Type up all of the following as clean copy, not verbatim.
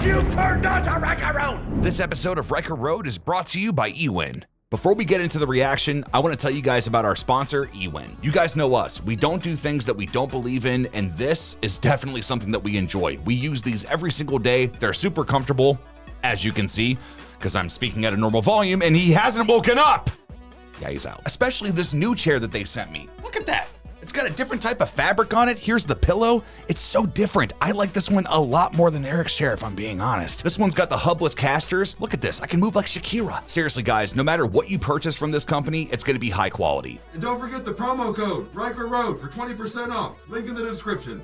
You've turned on to Rykerroad! This episode of Rykerroad is brought to you by eWin. Before we get into the reaction, I want to tell you guys about our sponsor, eWin. You guys know us. We don't do things that we don't believe in, and this is definitely something that we enjoy. We use these every single day. They're super comfortable, as you can see, because I'm speaking at a normal volume, and he hasn't woken up. Yeah, he's out. Especially this new chair that they sent me. Look at that. It's got a different type of fabric on it. Here's the pillow. It's so different. I like this one a lot more than Eric's chair, if I'm being honest. This one's got the hubless casters. Look at this. I can move like Shakira. Seriously, guys, no matter what you purchase from this company, it's going to be high quality. And don't forget the promo code Rykerroad for 20% off. Link in the description.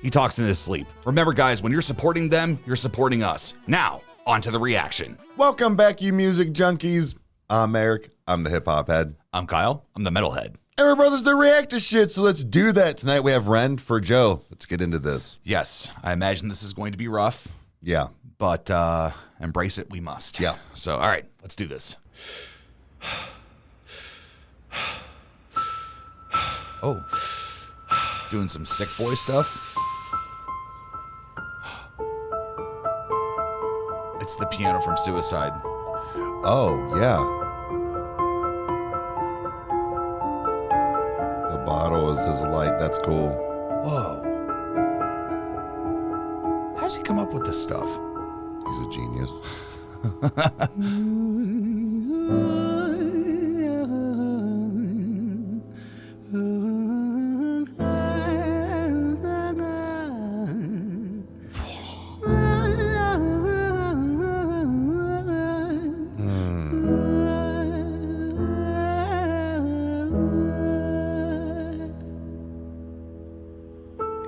He talks in his sleep. Remember, guys, when you're supporting them, you're supporting us. Now, on to the reaction. Welcome back, you music junkies. I'm Eric. I'm the hip hop head. I'm Kyle. I'm the metalhead. And we're brothers that react to shit, so let's do that. Tonight we have Ren for Joe. Let's get into this. Yes, I imagine this is going to be rough. Yeah. But embrace it, we must. Yeah. So, all right, let's do this. Oh, doing some sick boy stuff. It's the piano from Suicide. Oh, yeah. The bottle is his light. That's cool. Whoa. How's he come up with this stuff? He's a genius.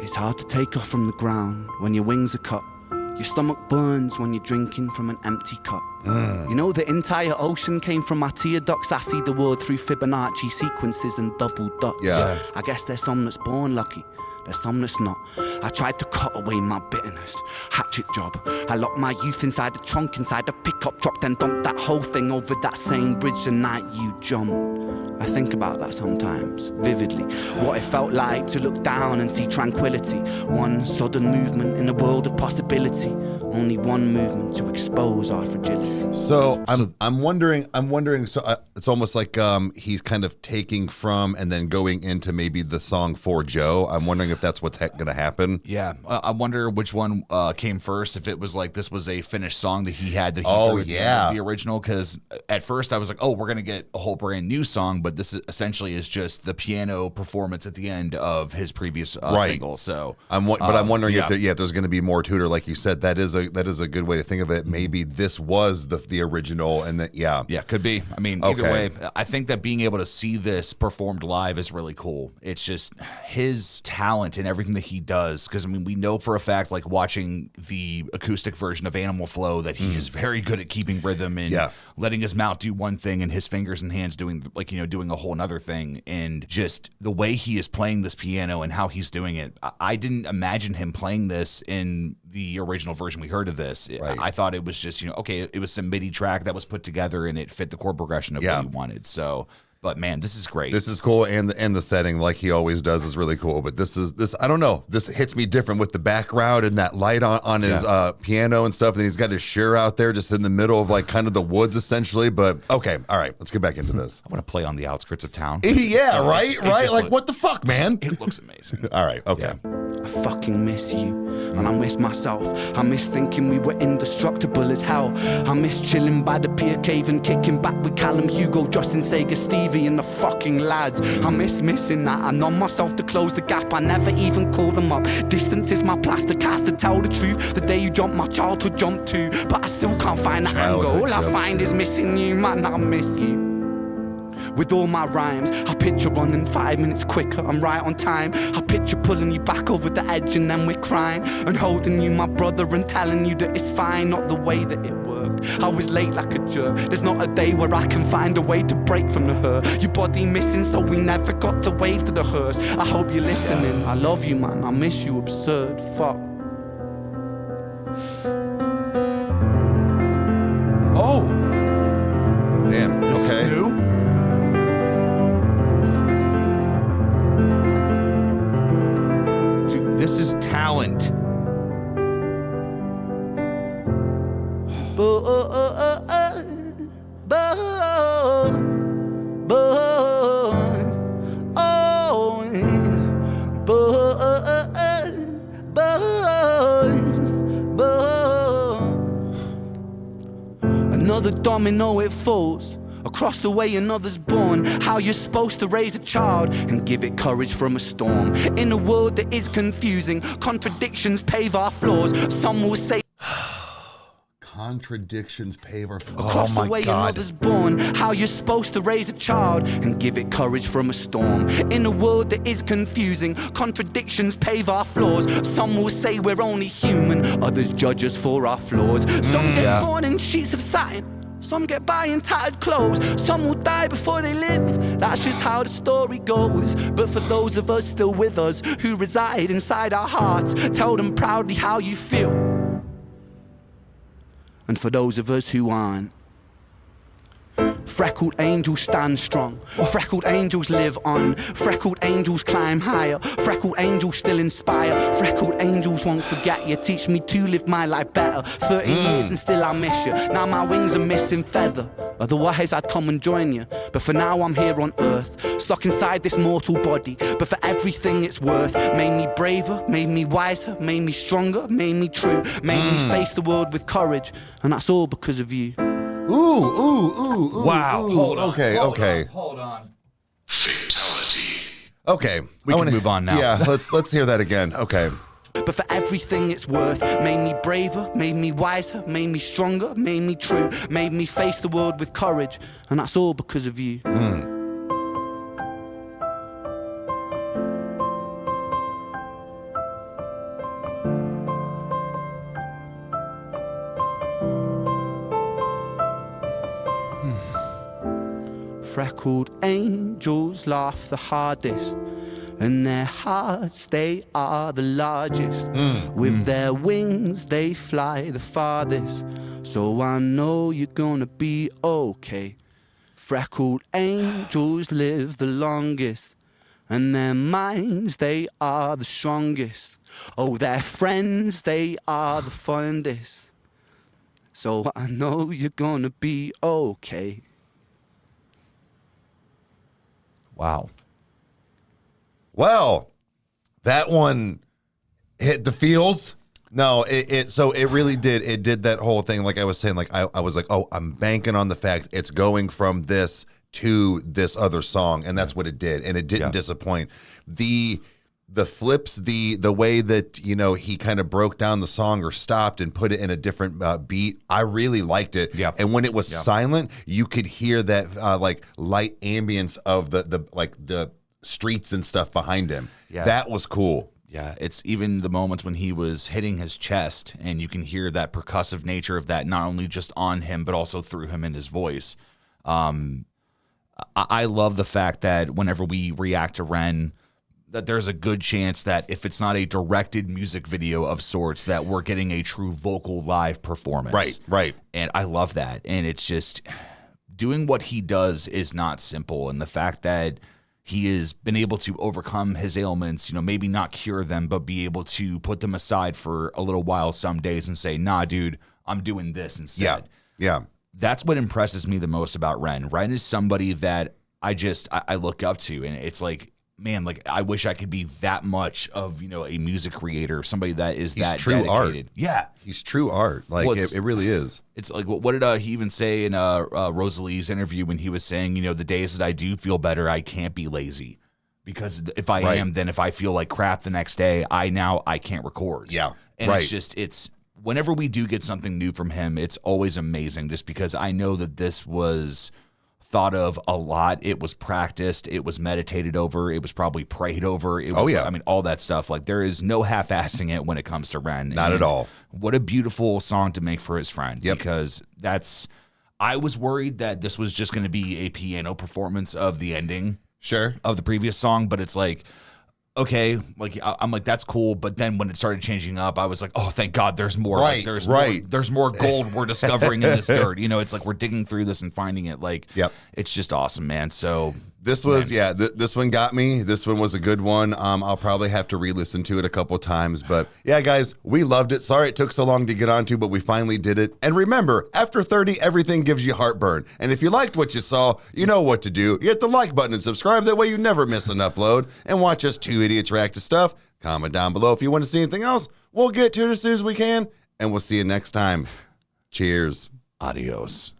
It's hard to take off from the ground when your wings are cut. Your stomach burns when you're drinking from an empty cup. You know the entire ocean came from my tear ducts. I see the world through Fibonacci sequences and double dots. Yeah. I guess there's some that's born lucky, there's some that's not. I tried to cut away my bitterness, hatchet job. I locked my youth inside the trunk, inside a pickup truck, then dumped that whole thing over that same bridge the night you jumped. I think about that sometimes, vividly. What it felt like to look down and see tranquility. One sudden movement in a world of possibility. Only one movement to expose our fragility. So I'm wondering. So it's almost like he's kind of taking from and then going into maybe the song for Joe. I'm wondering if that's what's going to happen. Yeah, I wonder which one came first. If it was like this was a finished song that he had that he Oh, threw at the end yeah. of the original. Because at first I was like, oh, we're gonna get a whole brand new song, but this is essentially is just the piano performance at the end of his previous single. So I'm wondering yeah. if there's going to be more to it, or like you said, that is a good way to think of it. Maybe this was the original, and that yeah, could be. I mean, either Okay. way, I think that being able to see this performed live is really cool. It's just his talent and everything that he does. Because I mean, we know for a fact, like watching the acoustic version of Animal Flow, that he is very good at keeping rhythm and letting his mouth do one thing and his fingers and hands doing doing a whole nother thing. And just the way he is playing this piano and how he's doing it, I didn't imagine him playing this in the original version we heard of this. Right. I thought it was just, okay, it was some MIDI track that was put together and it fit the chord progression of what he wanted. So, but man, this is great. This is cool, and the setting, like he always does, is really cool. But this I don't know. This hits me different with the background and that light on his piano and stuff. And he's got his Shure out there, just in the middle of like kind of the woods, essentially. But okay, all right, let's get back into this. I want to play on the outskirts of town. Yeah, So right. Like, what the fuck, man? It looks amazing. All right, okay. Yeah. I fucking miss you, and I miss myself. I miss thinking we were indestructible as hell. I miss chilling by the pier cave and kicking back with Callum, Hugo, Justin, Sega, Stevie, and the fucking lads. I miss missing that. I numb myself to close the gap. I never even call them up. Distance is my plaster cast, to tell the truth. The day you jumped, my childhood jumped too, but I still can't find that angle. All I find is missing you, man. I miss you. With all my rhymes, I picture running 5 minutes quicker, I'm right on time. I picture pulling you back over the edge and then we're crying, and holding you, my brother, and telling you that it's fine, not the way that it worked. I was late like a jerk. There's not a day where I can find a way to break from the hurt. Your body missing, so we never got to wave to the hearse. I hope you're listening. I love you, man. I miss you, absurd. Fuck. Oh, Damn. this is Okay. new. Dude, this is talent. Another domino, it falls. Across the way another's born. How you're supposed to raise a child and give it courage from a storm. In a world that is confusing, contradictions pave our flaws. Some will say contradictions pave our flaws. across the way another's born. How you're supposed to raise a child and give it courage from a storm. In a world that is confusing, contradictions pave our flaws. Some will say we're only human, others judge us for our flaws. Some get born in sheets of satin, some get by in tattered clothes. Some will die before they live. That's just how the story goes. But for those of us still with us, who reside inside our hearts, tell them proudly how you feel. And for those of us who aren't, freckled angels stand strong. Freckled angels live on. Freckled angels climb higher. Freckled angels still inspire. Freckled angels won't forget you. Teach me to live my life better. 13 years and still I miss you. Now my wings are missing feather. Otherwise I'd come and join you. But for now I'm here on earth, stuck inside this mortal body. But for everything it's worth, made me braver, made me wiser, made me stronger, made me true, made me face the world with courage. And that's all because of you. Ooh. Wow. Hold on. Okay. Hold on. Fatality. Okay. We can move on now. Yeah, let's hear that again. Okay. But for everything it's worth, made me braver, made me wiser, made me stronger, made me true, made me face the world with courage. And that's all because of you. Freckled angels laugh the hardest, and their hearts, they are the largest. With their wings, they fly the farthest. So I know you're gonna be okay. Freckled angels live the longest, and their minds, they are the strongest. Oh, their friends, they are the fondest. So I know you're gonna be okay. Wow. Well, that one hit the feels. No, so it really did. It did that whole thing. Like I was saying, like I was like, oh, I'm banking on the fact it's going from this to this other song, and that's what it did, and it didn't disappoint. The flips, the way that, you know, he kind of broke down the song or stopped and put it in a different beat, I really liked it. Yeah. And when it was silent, you could hear that like light ambience of the streets and stuff behind him. Yeah. That was cool. Yeah, it's even the moments when he was hitting his chest, and you can hear that percussive nature of that, not only just on him, but also through him in his voice. I love the fact that whenever we react to Ren, that there's a good chance that if it's not a directed music video of sorts, that we're getting a true vocal live performance. Right. And I love that. And it's just doing what he does is not simple. And the fact that he has been able to overcome his ailments, you know, maybe not cure them, but be able to put them aside for a little while some days and say, nah, dude, I'm doing this instead. Yeah. That's what impresses me the most about Ren. Ren is somebody that I look up to, and it's like, man, like I wish I could be that much of, you know, a music creator, somebody that is that true dedicated. art. Yeah, He's true art. Like Well, it really is. it's like what did he even say in Rosalie's interview when he was saying, you know, the days that I do feel better, I can't be lazy, because if I am, then if I feel like crap the next day, I can't record. Yeah, and right. it's whenever we do get something new from him, it's always amazing, just because I know that this was thought of a lot. It was practiced. It was meditated over. It was probably prayed over. It was, I mean, all that stuff. Like, there is no half-assing it when it comes to Ren. Not at all. What a beautiful song to make for his friend. Yep. Because I was worried that this was just going to be a piano performance of the ending of the previous song, but it's like, okay, like I'm like, that's cool. But then when it started changing up, I was like, oh, thank God, there's more. Right, Like, there's more gold we're discovering in this dirt. You know, it's like we're digging through this and finding it. Like, it's just awesome, man. So This was, this one got me. This one was a good one. I'll probably have to re-listen to it a couple times. But yeah, guys, we loved it. Sorry it took so long to get onto, but we finally did it. And remember, after 30, everything gives you heartburn. And if you liked what you saw, you know what to do. You hit the like button and subscribe. That way you never miss an upload. And watch us two idiots react to stuff. Comment down below if you want to see anything else. We'll get to it as soon as we can. And we'll see you next time. Cheers. Adios.